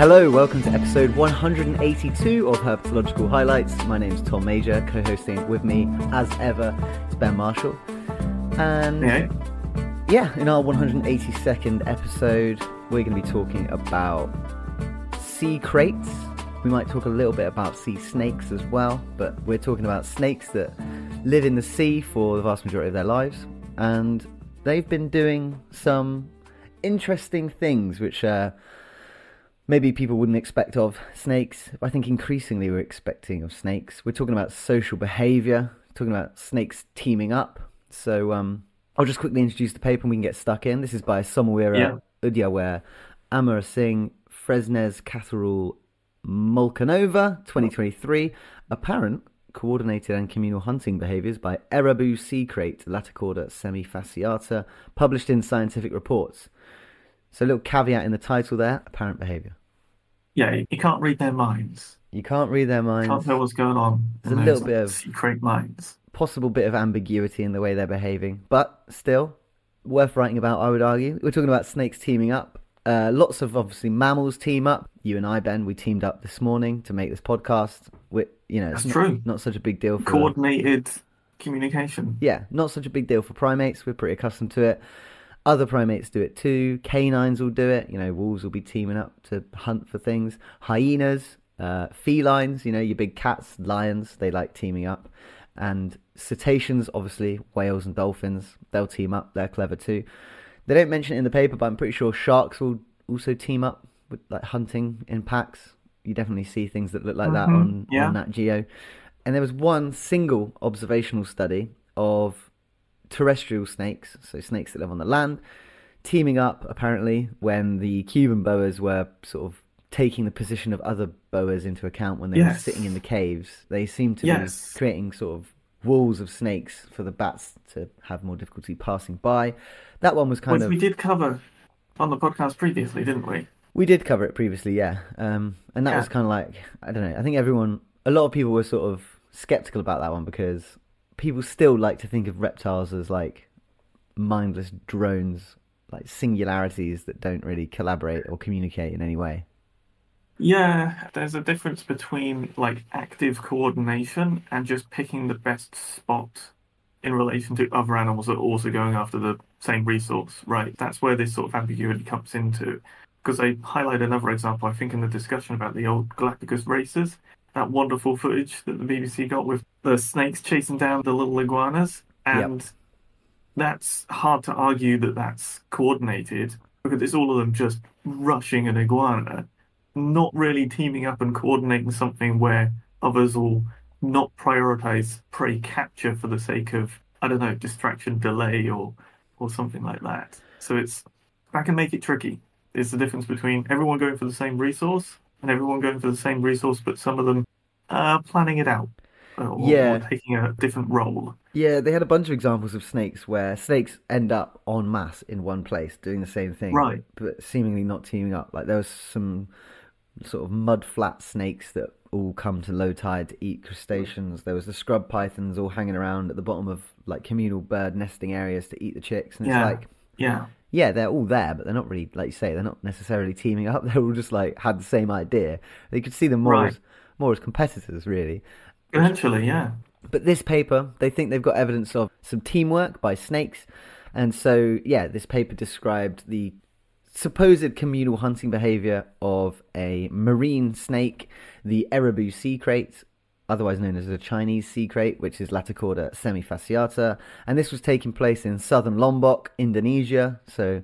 Hello, welcome to episode 182 of Herpetological Highlights. My name's Tom Major, co-hosting with me, as ever, is Ben Marshall. And in our 182nd episode, we're going to be talking about sea kraits. We might talk a little bit about sea snakes as well, but we're talking about snakes that live in the sea for the vast majority of their lives. And they've been doing some interesting things which maybe people wouldn't expect of snakes. I think increasingly we're expecting of snakes. We're talking about social behaviour, talking about snakes teaming up. So I'll just quickly introduce the paper and we can get stuck in. This is by Somaweera Udyawer Amarasinghe Fresnes Catherall Molchanova 2023. Apparent coordinated and communal hunting behaviours by Erabu sea krait Laticauda semifactiata, published in Scientific Reports. So a little caveat in the title there, apparent behaviour. Yeah, you can't read their minds. You can't read their minds. Can't know what's going on. There's a little bit of secret minds. Possible bit of ambiguity in the way they're behaving, but still worth writing about, I would argue. We're talking about snakes teaming up. Lots of, obviously, mammals team up. You and I, Ben, we teamed up this morning to make this podcast. That's true. Not such a big deal for coordinated communication. Yeah, not such a big deal for primates. We're pretty accustomed to it. Other primates do it too. Canines will do it. Wolves will be teaming up to hunt for things. Hyenas, felines, your big cats, lions, they like teaming up. And cetaceans, obviously, whales and dolphins, they'll team up. They're clever too. They don't mention it in the paper, but I'm pretty sure sharks will also team up with like hunting in packs. You definitely see things that look like that on Nat Geo. And there was one single observational study of terrestrial snakes, so snakes that live on the land, teaming up apparently when the Cuban boas were sort of taking the position of other boas into account when they were sitting in the caves. They seemed to be creating sort of walls of snakes for the bats to have more difficulty passing by. That one was kind of... we did cover on the podcast previously, didn't we? We did cover it previously, yeah. And that was kind of like, I don't know, I think a lot of people were sort of skeptical about that one because people still like to think of reptiles as like mindless drones, like singularities that don't really collaborate or communicate in any way. Yeah, there's a difference between like active coordination and just picking the best spot in relation to other animals that are also going after the same resource, right? That's where this sort of ambiguity comes into. Because they highlight another example, I think, in the discussion about the old Galapagos races, that wonderful footage that the BBC got with the snakes chasing down the little iguanas. And that's hard to argue that that's coordinated because it's all of them just rushing an iguana, not really teaming up and coordinating something where others will not prioritize prey capture for the sake of, I don't know, distraction, delay, or something like that. So that can make it tricky. It's the difference between everyone going for the same resource and everyone going for the same resource, but some of them planning it out or taking a different role. Yeah, they had a bunch of examples of snakes where snakes end up en masse in one place doing the same thing, right? But seemingly not teaming up. Like there was some sort of mud flat snakes that all come to low tide to eat crustaceans. There was the scrub pythons all hanging around at the bottom of like communal bird nesting areas to eat the chicks. And it's they're all there, but they're not really, like you say, they're not necessarily teaming up. They're all just like had the same idea. They could see them more as competitors, really. Eventually, yeah. But this paper, they think they've got evidence of some teamwork by snakes. And so, this paper described the supposed communal hunting behaviour of a marine snake, the Erabu sea krait, otherwise known as the Chinese sea krait, which is Laticauda semifactiata. And this was taking place in southern Lombok, Indonesia. So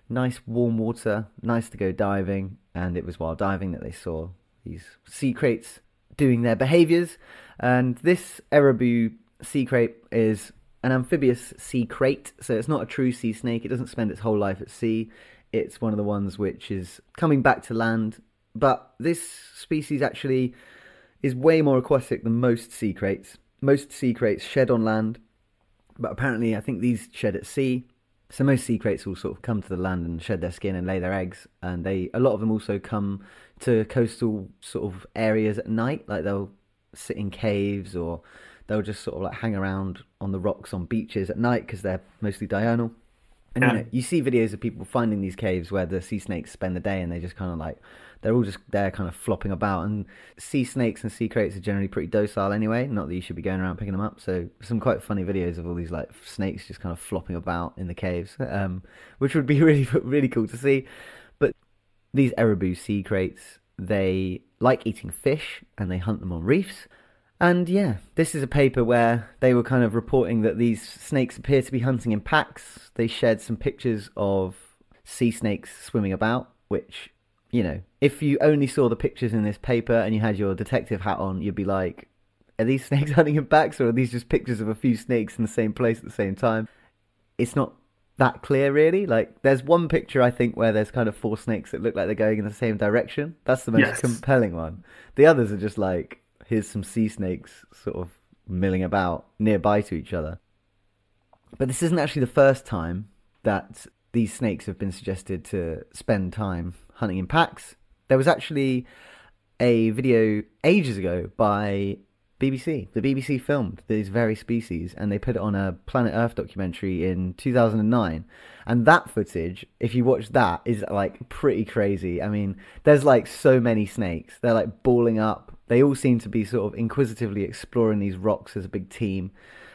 nice warm water, nice to go diving. And it was while diving that they saw these sea kraits doing their behaviours. And this Erabu sea krait is an amphibious sea krait. So it's not a true sea snake. It doesn't spend its whole life at sea. It's one of the ones which is coming back to land. But this species actually is way more aquatic than most sea kraits. Most sea kraits shed on land, but apparently I think these shed at sea. So most sea kraits will sort of come to the land and shed their skin and lay their eggs. And a lot of them also come to coastal sort of areas at night. Like they'll sit in caves or they'll just sort of like hang around on the rocks on beaches at night because they're mostly diurnal. And Yeah. you see videos of people finding these caves where the sea snakes spend the day, and they just kind of like they're all just there, kind of flopping about. And sea snakes and sea kraits are generally pretty docile anyway. Not that you should be going around picking them up. So some quite funny videos of all these like snakes just kind of flopping about in the caves, which would be really cool to see. But these Erabu sea kraits, they like eating fish and they hunt them on reefs. And yeah, this is a paper where they were kind of reporting that these snakes appear to be hunting in packs. They shared some pictures of sea snakes swimming about, which, if you only saw the pictures in this paper and you had your detective hat on, you'd be like, are these snakes hunting in packs, or are these just pictures of a few snakes in the same place at the same time? It's not that clear, really. Like, there's one picture, I think, where there's kind of four snakes that look like they're going in the same direction. That's the most Yes. compelling one. The others are just like, here's some sea snakes sort of milling about nearby to each other. But this isn't actually the first time that these snakes have been suggested to spend time hunting in packs. There was actually a video ages ago by BBC. The BBC filmed these very species and they put it on a Planet Earth documentary in 2009. And that footage, if you watch that, is like pretty crazy. I mean, there's like so many snakes. They're like balling up. They all seem to be sort of inquisitively exploring these rocks as a big team.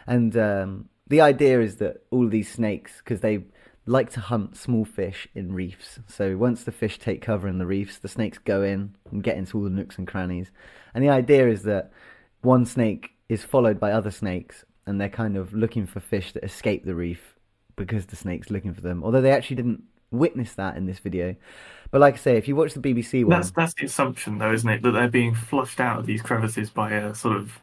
And the idea is that all of these snakes, because they like to hunt small fish in reefs. So once the fish take cover in the reefs, the snakes go in and get into all the nooks and crannies. And the idea is that one snake is followed by other snakes, and they're kind of looking for fish that escape the reef because the snake's looking for them. Although they actually didn't witness that in this video. But like I say, if you watch the BBC That's one, that's the assumption, though, isn't it? That they're being flushed out of these crevices by a sort of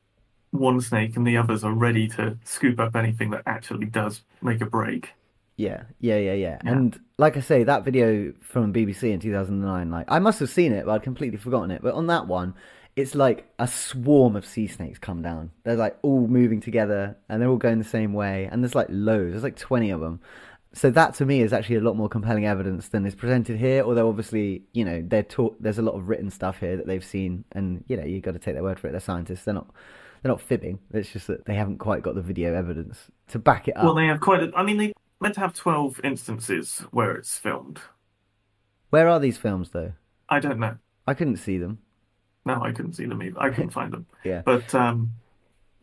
one snake, and the others are ready to scoop up anything that actually does make a break. yeah. Yeah. And like I say, that video from BBC in 2009, like I must have seen it, but I'd completely forgotten it. But on that one, it's like a swarm of sea snakes come down. They're like all moving together and they're all going the same way. And there's like loads, there's like 20 of them. So that to me is actually a lot more compelling evidence than is presented here. Although obviously, they're taught, there's a lot of written stuff here that they've seen, and you've got to take their word for it. They're scientists. They're not fibbing. It's just that they haven't quite got the video evidence to back it Well, up. they have quite a. I mean, they meant to have 12 instances where it's filmed. Where are these films though? I don't know. I couldn't see them. No, I couldn't see them either. I couldn't find them. Yeah. But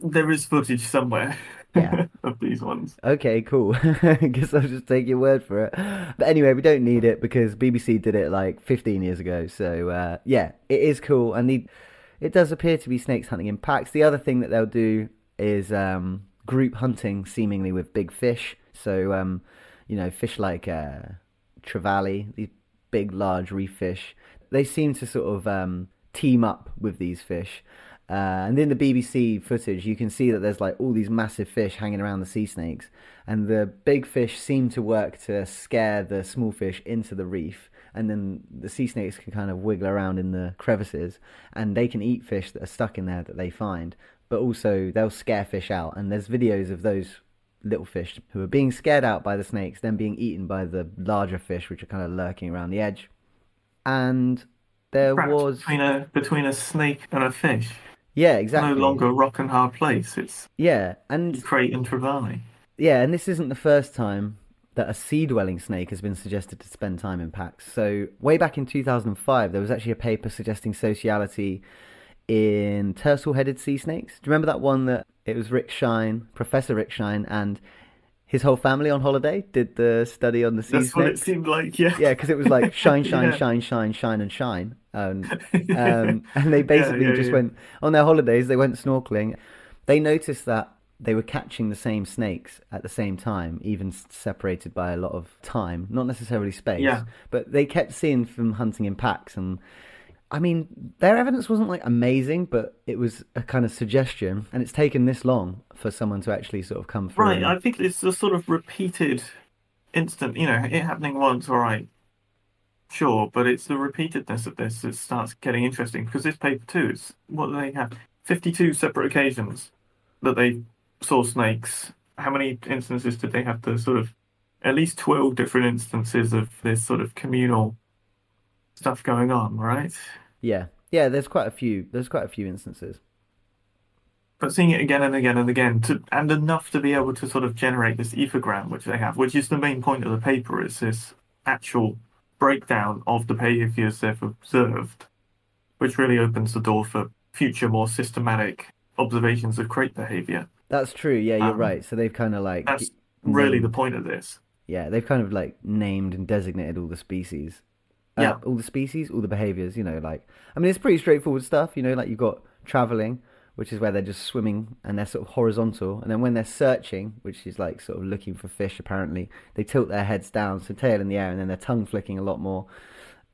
there is footage somewhere Yeah. of these ones. Okay, cool. Guess I'll just take your word for it. But anyway, we don't need it because BBC did it like 15 years ago. So yeah, it is cool, and it does appear to be snakes hunting in packs. The other thing that they'll do is group hunting, seemingly with big fish. So fish like trevally, these big, large reef fish. They seem to sort of team up with these fish. And in the BBC footage, you can see that there's like all these massive fish hanging around the sea snakes, and the big fish seem to work to scare the small fish into the reef, and then the sea snakes can kind of wiggle around in the crevices, and they can eat fish that are stuck in there that they find, but also they'll scare fish out, and there's videos of those little fish who are being scared out by the snakes, then being eaten by the larger fish, which are kind of lurking around the edge. And there Trapped was, between a snake and a fish. yeah, It's no exactly. longer a rock and hard place. It's Yeah, and Krait and Trevally. yeah, and this isn't the first time that a sea-dwelling snake has been suggested to spend time in packs. So way back in 2005, there was actually a paper suggesting sociality in tercel-headed sea snakes. Do you remember that one that it was Rick Shine, Professor Rick Shine, and his whole family on holiday did the study on the sea That's what it snakes? seemed like. Yeah. Yeah, because it was like shine, shine, Yeah. shine, shine, shine, and shine. And they Yeah. basically Yeah. just Yeah. went on their holidays. They went snorkeling. They noticed that they were catching the same snakes at the same time, even separated by a lot of time, not necessarily space. Yeah. But they kept seeing them hunting in packs. And I mean, their evidence wasn't like amazing, but it was a kind of suggestion. And it's taken this long for someone to actually sort of come through Right. and I think it's a sort of repeated instant. It happening once. All right. Sure, but it's the repeatedness of this that starts getting interesting because this paper too is what do they have? 52 separate occasions that they saw snakes. How many instances did they have to sort of at least 12 different instances of this sort of communal stuff going on, right? yeah, yeah. There's quite a few. There's quite a few instances. But seeing it again and again and again, and enough to be able to sort of generate this ethogram, which they have, which is the main point of the paper, is this actual breakdown of the behaviours they've observed, which really opens the door for future, more systematic observations of krait behaviour. That's true. Yeah, you're Um, right. So they've kind of like that's really the named, point of this. yeah, they've kind of like named and designated all the species. Yeah, All the species, all the behaviors, like, I mean, it's pretty straightforward stuff, like you've got traveling, which is where they're just swimming and they're sort of horizontal. And then when they're searching, which is like sort of looking for fish, apparently, they tilt their heads down, so tail in the air, and then their tongue flicking a lot more,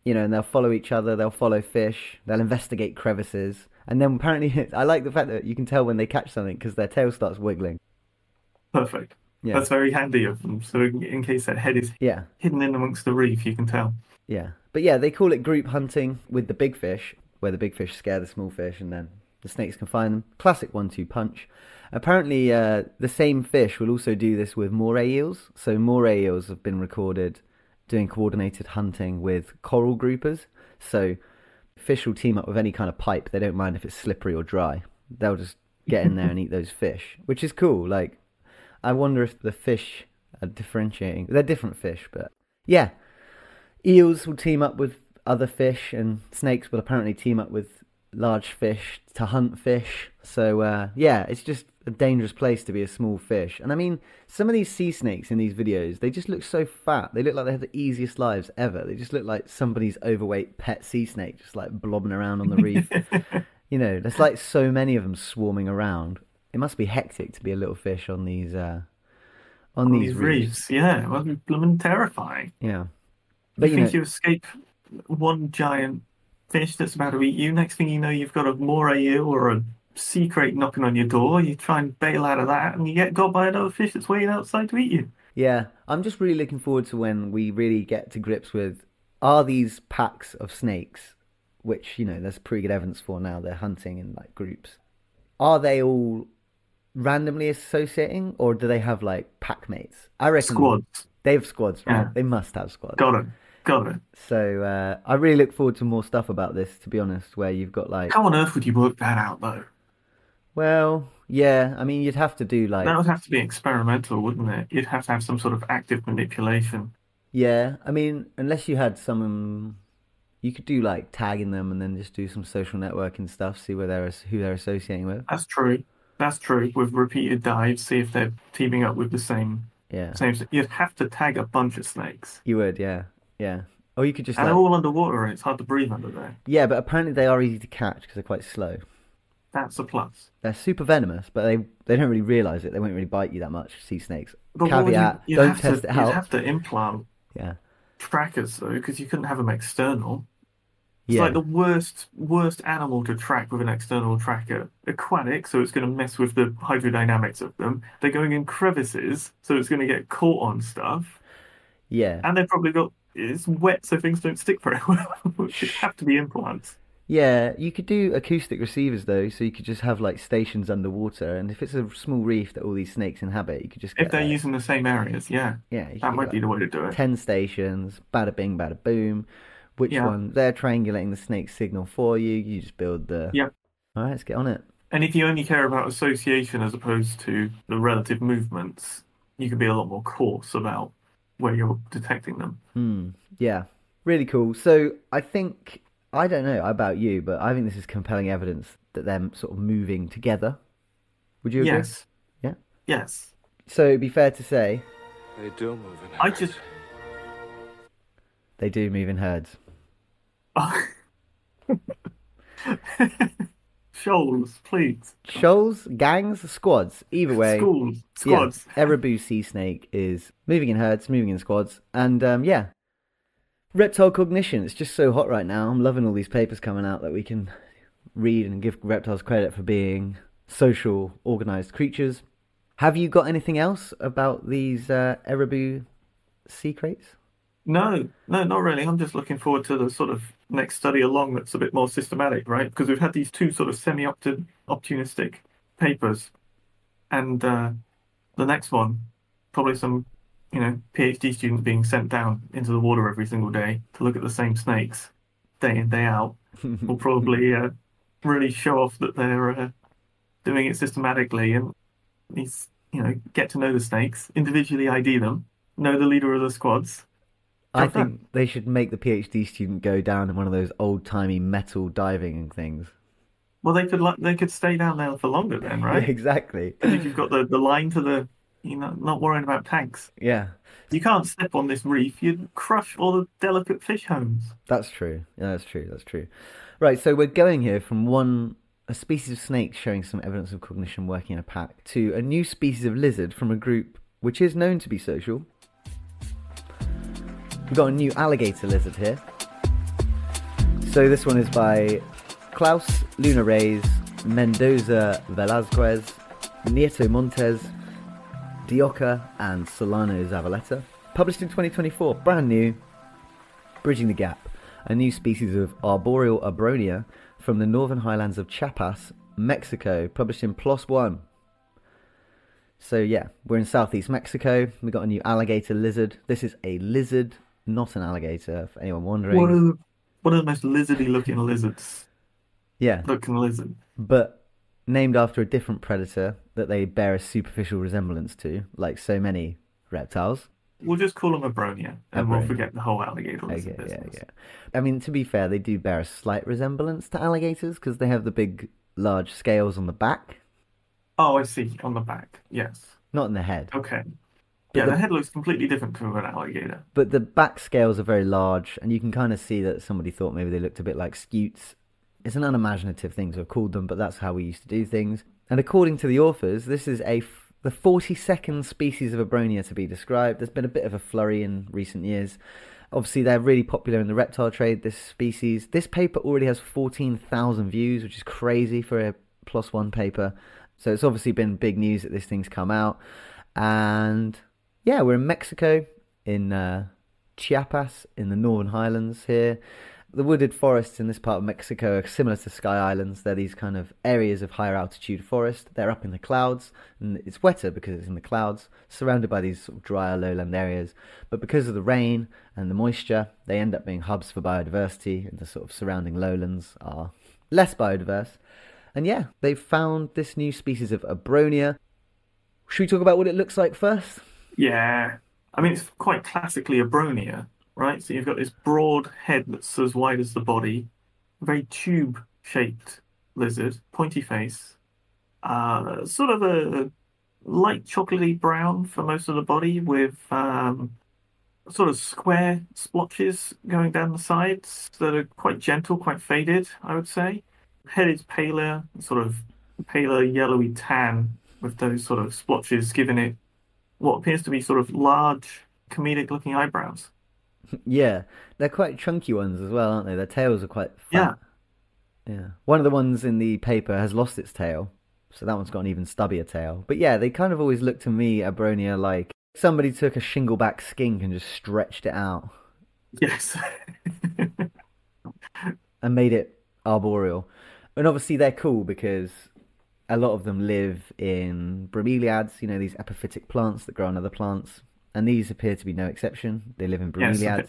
and they'll follow each other, they'll follow fish, they'll investigate crevices. And then apparently, I like the fact that you can tell when they catch something because their tail starts wiggling. perfect. Yeah. That's very handy of them. So in case their head is Yeah. hidden in amongst the reef, you can tell. Yeah. But yeah, they call it group hunting with the big fish, where the big fish scare the small fish and then the snakes can find them. Classic 1-2 punch. Apparently, the same fish will also do this with moray eels. So moray eels have been recorded doing coordinated hunting with coral groupers. So fish will team up with any kind of pipe. They don't mind if it's slippery or dry. They'll just get in there and eat those fish, which is cool. Like, I wonder if the fish are differentiating. They're different fish, but yeah. Eels will team up with other fish, and snakes will apparently team up with large fish to hunt fish. So, yeah, it's just a dangerous place to be a small fish. And I mean, some of these sea snakes in these videos, they just look so fat. They look like they have the easiest lives ever. They just look like somebody's overweight pet sea snake, just like blobbing around on the reef. There's like so many of them swarming around. It must be hectic to be a little fish on these On these these reefs. reefs, yeah, it must be blooming terrifying. Yeah, You but think you escape one giant fish that's about to eat you. Next thing you know, you've got a moray eel or a sea crate knocking on your door. You try and bail out of that, and you get got by another fish that's waiting outside to eat you. yeah, I'm just really looking forward to when we really get to grips with, are these packs of snakes, which there's pretty good evidence for now. They're hunting in like groups. Are they all randomly associating, or do they have like pack mates? I reckon Squads. they have squads, right? Yeah, They must have squads. got it. Got it. So I really look forward to more stuff about this, to be honest, where you've got like, How on earth would you work that out, though? well, yeah, I mean, you'd have to do That like, would have to be experimental, wouldn't it? You'd have to have some sort of active manipulation. yeah, I mean, unless you had someone, you could do like tagging them and then just do some social networking stuff, see who they're associating with. That's true. That's true. With repeated dives, see if they're teaming up with the Yeah, same. You'd have to tag a bunch of snakes, you would, yeah, yeah. Or you could just and they're like, all underwater, and it's hard to breathe under there. yeah, but apparently they are easy to catch because they're quite slow. That's a plus. They're super venomous, but they don't really realize it. They won't really bite you that much. Sea snakes. But what would Caveat: you'd don't have test to it you'd out. have to implant Yeah, trackers though, because you couldn't have them external. It's like yeah, the worst animal to track with an external tracker. Aquatic, so it's going to mess with the hydrodynamics of them. They're going in crevices, so it's going to get caught on stuff. yeah. And they've probably got it's wet, so things don't stick very well. It'd have to be implants. Yeah, you could do acoustic receivers though, so you could just have like stations underwater, and if it's a small reef that all these snakes inhabit, you could just If get they're like, using the same areas, yeah, yeah, you that could get might be like the way to do it. 10 stations, bada bing, bada boom. Which Yeah, one? They're triangulating the snake signal for you. You just build the. yeah. All right, let's get on it. And if you only care about association as opposed to the relative movements, you can be a lot more coarse about where you're detecting them. Yeah, really cool. So I think, I don't know about you, but I think this is compelling evidence that they're sort of moving together. Would you agree? Yes, Yeah. yes. So it'd be fair to say They do move in I herds. just they do move in herds. shoals, please. Shoals, gangs, squads. Either way, Schools, yeah. squads. Erabu sea snake is moving in herds, moving in squads, and yeah. Reptile cognition. It's just so hot right now. I'm loving all these papers coming out that we can read and give reptiles credit for being social, organized creatures. Have you got anything else about these Erabu sea crates? No, no, not really. I'm just looking forward to the sort of next study along that's a bit more systematic, right? Because we've had these two sort of semi-opportunistic papers, and the next one, probably some, PhD students being sent down into the water every single day to look at the same snakes day in, day out, will probably really show off that doing it systematically, and he's, get to know the snakes, individually ID them, know the leader of the squads. I Job done. think they should make the PhD student go down in one of those old-timey metal diving things. Well, they could stay down there for longer then, Yeah, right? exactly. Because if you've got the line to the, not worrying about tanks. Yeah, You can't step on this reef, you'd crush all the delicate fish homes. that's true. Yeah, that's true. That's true. Right, so we're going here from a species of snake showing some evidence of cognition working in a pack to a new species of lizard from a group which is known to be social. We've got a new alligator lizard here. So this one is by Klaus, Luna-Reyes, Mendoza-Velázquez, Nieto-Montes De Oca and Solano-Zavaleta. Published in 2024, brand new, bridging the gap. A new species of arboreal Abronia from the Northern Highlands of Chiapas, Mexico, published in PLOS ONE. So yeah, we're in southeast Mexico. We've got a new alligator lizard. This is a lizard, not an alligator, for anyone wondering. One of the most lizardy looking lizards. Yeah. Looking lizard. But named after a different predator that they bear a superficial resemblance to, like so many reptiles. We'll just call them Abronia, and we'll forget the whole alligator lizard business. Yeah. I mean, to be fair, they do bear a slight resemblance to alligators because they have the big, large scales on the back. Oh, I see. On the back, yes. Not in the head. Okay. Yeah, the head looks completely different to an alligator. But the back scales are very large, and you can kind of see that somebody thought maybe they looked a bit like scutes. It's an unimaginative thing to have called them, but that's how we used to do things. And according to the authors, this is the 42nd species of Abronia to be described. There's been a bit of a flurry in recent years. Obviously, they're really popular in the reptile trade, this species. This paper already has 14,000 views, which is crazy for a PLOS ONE paper. So it's obviously been big news that this thing's come out. And yeah, we're in Mexico, in Chiapas, in the Northern Highlands here. The wooded forests in this part of Mexico are similar to Sky Islands. They're these kind of areas of higher altitude forest. They're up in the clouds, and it's wetter because it's in the clouds, surrounded by these sort of drier lowland areas. But because of the rain and the moisture, they end up being hubs for biodiversity, and the sort of surrounding lowlands are less biodiverse. And yeah, they've found this new species of Abronia. Should we talk about what it looks like first? Yeah. I mean, it's quite classically Abronia, right? So you've got this broad head that's as wide as the body, very tube-shaped lizard, pointy face, sort of a light chocolatey brown for most of the body with sort of square splotches going down the sides that are quite gentle, quite faded, I would say. Head is paler, sort of paler yellowy tan with those sort of splotches, giving it what appears to be sort of large comedic looking eyebrows. Yeah, they're quite chunky ones as well, aren't they? Their tails are quite fat. Yeah. One of the ones in the paper has lost its tail, so that one's got an even stubbier tail. But yeah, they kind of always look to me, Abronia, like somebody took a shingleback skink and just stretched it out. Yes. And made it arboreal. And obviously they're cool because a lot of them live in bromeliads, these epiphytic plants that grow on other plants. And these appear to be no exception. They live in bromeliads. Yes,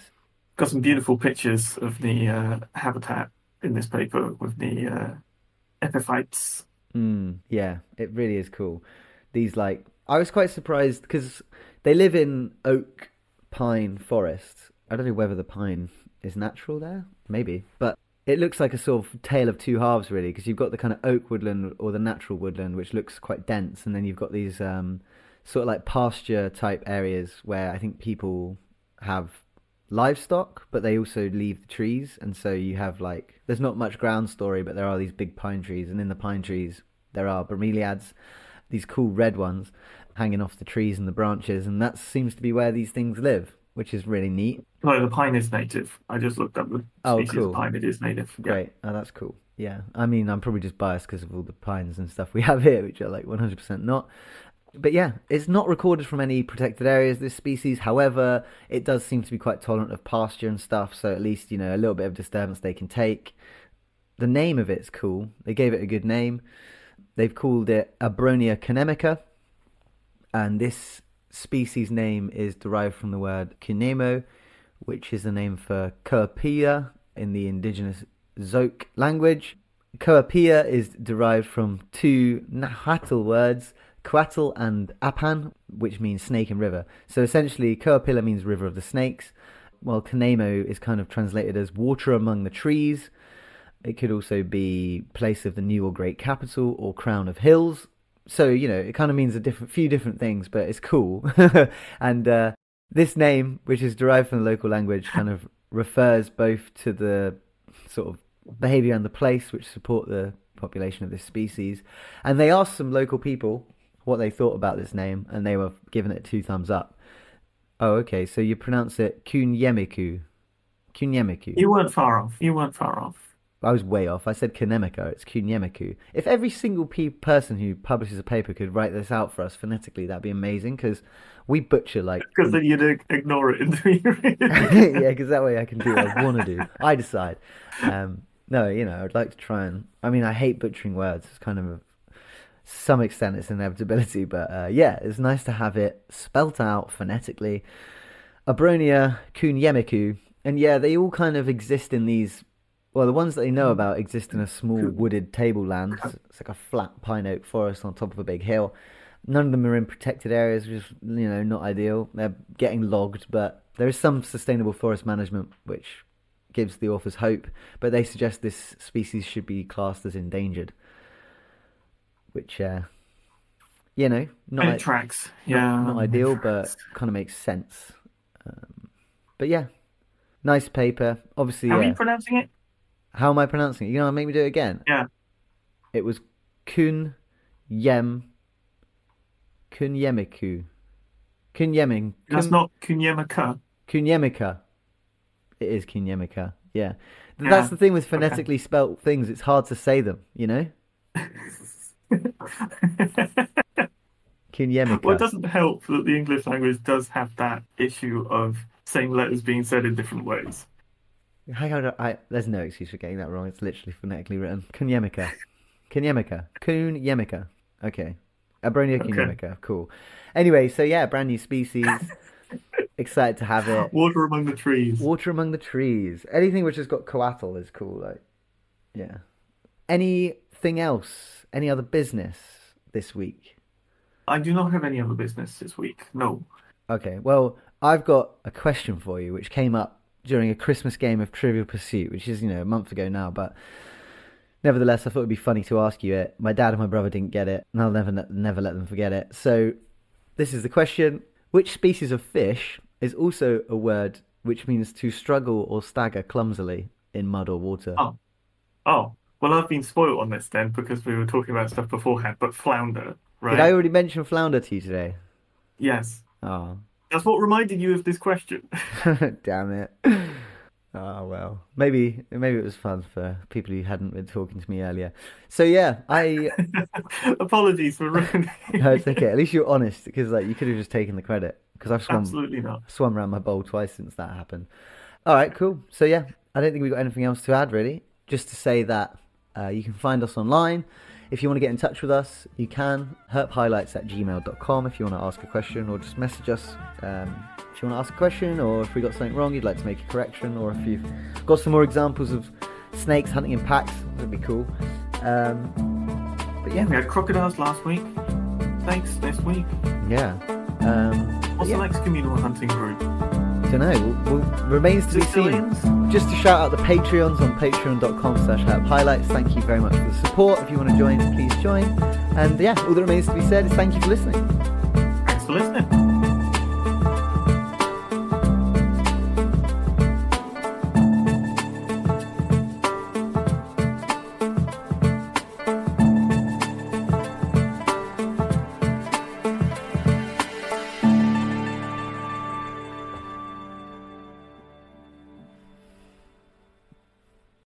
got some beautiful pictures of the habitat in this paper with the epiphytes. Yeah, it really is cool. I was quite surprised because they live in oak pine forest. I don't know whether the pine is natural there, maybe. But it looks like a sort of tale of two halves, really, because you've got the kind of oak woodland or the natural woodland, which looks quite dense. And then you've got these sort of like pasture type areas where I think people have livestock, but they also leave the trees. And so you have there's not much ground story, but there are these big pine trees. And in the pine trees, there are bromeliads, these cool red ones hanging off the trees and the branches. And that seems to be where these things live, which is really neat. No, the pine is native. I just looked up the species of pine. It is native. Great. Oh, that's cool. Yeah. I mean, I'm probably just biased because of all the pines and stuff we have here, which are 100% not. But yeah, it's not recorded from any protected areas, this species. However, it does seem to be quite tolerant of pasture and stuff. So at least, a little bit of disturbance they can take. The name of it's cool. They gave it a good name. They've called it Abronia canemica. And this species name is derived from the word cunemo, which is the name for Copia in the indigenous Zoque language. Coapilla is derived from two Nahuatl words, Coatl and Apan, which means snake and river. So essentially, Coapilla means river of the snakes, while Canemo is kind of translated as water among the trees. It could also be place of the new or great capital or crown of hills. So, it kind of means few different things, but it's cool. And this name, which is derived from the local language, kind of refers both to the sort of behaviour and the place which support the population of this species. And they asked some local people what they thought about this name, and they were giving it 2 thumbs up. Oh, okay, so you pronounce it Kunyemiku. Kunyemiku. You weren't far off. I was way off. I said Kinemiko. It's Kunyemiku. If every single person who publishes a paper could write this out for us phonetically, that'd be amazing, because we butcher like... Because then you'd ignore it until you read it. Yeah, because that way I can do what I want to do. I decide. No, I'd like to try and... I mean, I hate butchering words. It's kind of... some extent it's inevitability, but yeah, it's nice to have it spelt out phonetically. Abronia, Kunyemiku, and yeah, they all kind of exist in these... Well, the ones that they know about exist in a small wooded tableland. It's like a flat pine oak forest on top of a big hill. None of them are in protected areas, which is, not ideal. They're getting logged, but there is some sustainable forest management, which gives the authors hope. But they suggest this species should be classed as endangered, which, not it tracks. Yeah, not ideal, but kind of makes sense. But yeah, nice paper. Obviously, how are you pronouncing it? How am I pronouncing it? You know, make me do it again. Yeah. It was Kunyemiku. That's not Kunyemika. Kunyemika. It is Kunyemika. Yeah. That's the thing with phonetically spelt things. It's hard to say them, Kunyemika. Well, it doesn't help that the English language does have that issue of same letters being said in different ways. Hang on, there's no excuse for getting that wrong. It's literally phonetically written. Kunyemika. Kunyemika. Okay. Abronia Kunyemika. Cool. Anyway, so yeah, brand new species. Excited to have it. Water among the trees. Water among the trees. Anything which has got coatl is cool. Like, yeah. Anything else? Any other business this week? I do not have any other business this week. No. Okay. Well, I've got a question for you, which came up during a Christmas game of Trivial Pursuit, which is, a month ago now, but nevertheless, I thought it'd be funny to ask you it. My dad and my brother didn't get it, and I'll never let them forget it. So, this is the question. Which species of fish is also a word which means to struggle or stagger clumsily in mud or water? Oh. Well, I've been spoiled on this then, because we were talking about stuff beforehand, but flounder, right? Did I already mention flounder to you today? Yes. Oh. That's what reminded you of this question. Damn it. Oh, well. Maybe it was fun for people who hadn't been talking to me earlier. So, yeah, Apologies for ruining it. No, it's okay. At least you're honest, because you could have just taken the credit. Because I've Absolutely not. swum around my bowl twice since that happened. All right, cool. So, yeah, I don't think we've got anything else to add, really. Just to say that you can find us online. If you want to get in touch with us, you can. herphighlights@gmail.com if you want to ask a question, or just message us if you want to ask a question, or if we got something wrong, you'd like to make a correction, or if you've got some more examples of snakes hunting in packs, that'd be cool. But yeah, we had crocodiles last week. Snakes this week. Yeah. What's the next communal hunting group? I don't know. Remains to be seen. Just to shout out the Patreons on patreon.com/herphighlights. Thank you very much for the support. If you want to join, please join. And yeah, all that remains to be said is thank you for listening. Thanks for listening.